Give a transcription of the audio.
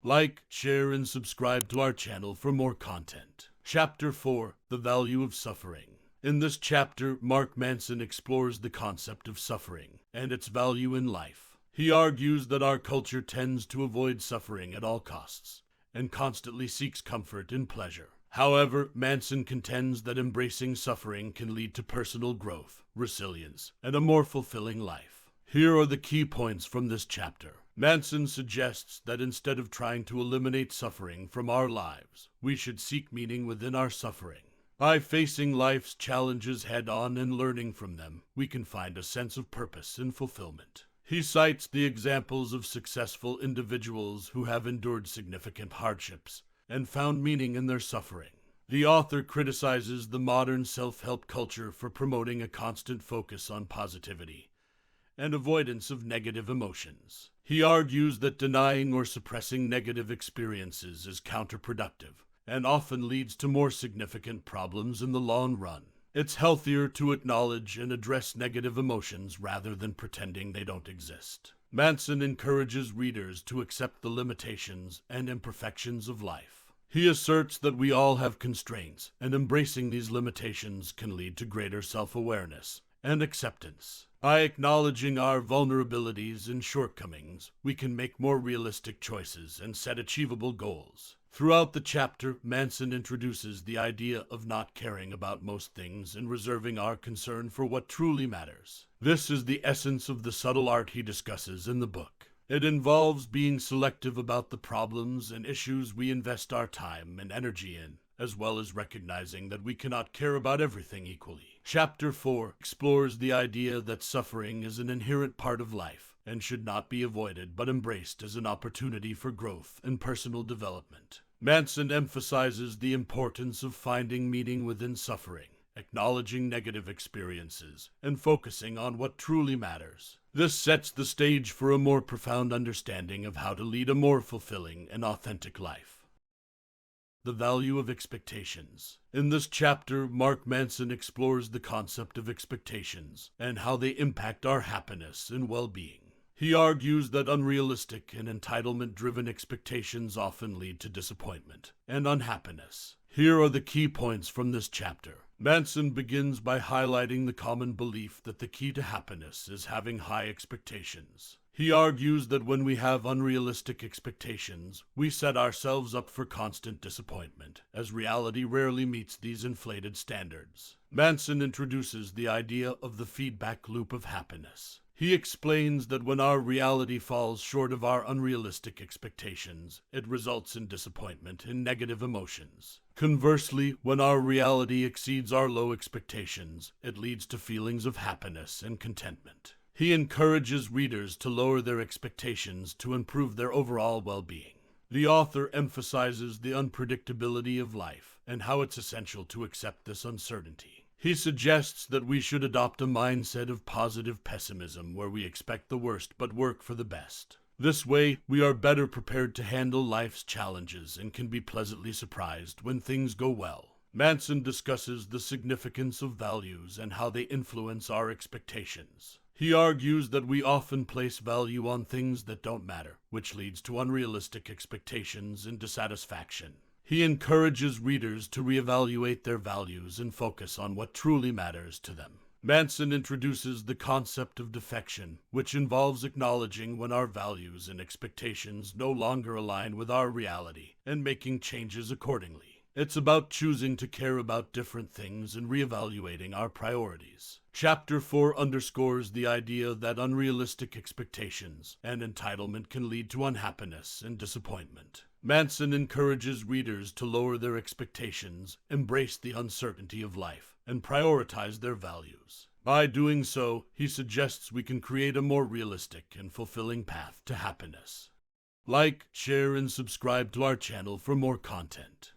Like, share, and subscribe to our channel for more content. Chapter 4: The Value of Suffering. In this chapter, Mark Manson explores the concept of suffering and its value in life. He argues that our culture tends to avoid suffering at all costs and constantly seeks comfort in pleasure. However, Manson contends that embracing suffering can lead to personal growth, resilience, and a more fulfilling life. Here are the key points from this chapter. Manson suggests that instead of trying to eliminate suffering from our lives, we should seek meaning within our suffering. By facing life's challenges head-on and learning from them, we can find a sense of purpose and fulfillment. He cites the examples of successful individuals who have endured significant hardships and found meaning in their suffering. The author criticizes the modern self-help culture for promoting a constant focus on positivity and avoidance of negative emotions. He argues that denying or suppressing negative experiences is counterproductive and often leads to more significant problems in the long run. It's healthier to acknowledge and address negative emotions rather than pretending they don't exist. Manson encourages readers to accept the limitations and imperfections of life. He asserts that we all have constraints, and embracing these limitations can lead to greater self-awareness and acceptance. By acknowledging our vulnerabilities and shortcomings, we can make more realistic choices and set achievable goals. Throughout the chapter, Manson introduces the idea of not caring about most things and reserving our concern for what truly matters. This is the essence of the subtle art he discusses in the book. It involves being selective about the problems and issues we invest our time and energy in, as well as recognizing that we cannot care about everything equally. Chapter 4 explores the idea that suffering is an inherent part of life and should not be avoided but embraced as an opportunity for growth and personal development. Manson emphasizes the importance of finding meaning within suffering, acknowledging negative experiences, and focusing on what truly matters. This sets the stage for a more profound understanding of how to lead a more fulfilling and authentic life. The value of expectations. In this chapter, Mark Manson explores the concept of expectations and how they impact our happiness and well-being. He argues that unrealistic and entitlement-driven expectations often lead to disappointment and unhappiness. Here are the key points from this chapter. Manson begins by highlighting the common belief that the key to happiness is having high expectations. He argues that when we have unrealistic expectations, we set ourselves up for constant disappointment, as reality rarely meets these inflated standards. Manson introduces the idea of the feedback loop of happiness. He explains that when our reality falls short of our unrealistic expectations, it results in disappointment and negative emotions. Conversely, when our reality exceeds our low expectations, it leads to feelings of happiness and contentment. He encourages readers to lower their expectations to improve their overall well-being. The author emphasizes the unpredictability of life and how it's essential to accept this uncertainty. He suggests that we should adopt a mindset of positive pessimism where we expect the worst but work for the best. This way, we are better prepared to handle life's challenges and can be pleasantly surprised when things go well. Manson discusses the significance of values and how they influence our expectations. He argues that we often place value on things that don't matter, which leads to unrealistic expectations and dissatisfaction. He encourages readers to reevaluate their values and focus on what truly matters to them. Manson introduces the concept of defection, which involves acknowledging when our values and expectations no longer align with our reality and making changes accordingly. It's about choosing to care about different things and reevaluating our priorities. Chapter 4 underscores the idea that unrealistic expectations and entitlement can lead to unhappiness and disappointment. Manson encourages readers to lower their expectations, embrace the uncertainty of life, and prioritize their values. By doing so, he suggests we can create a more realistic and fulfilling path to happiness. Like, share, and subscribe to our channel for more content.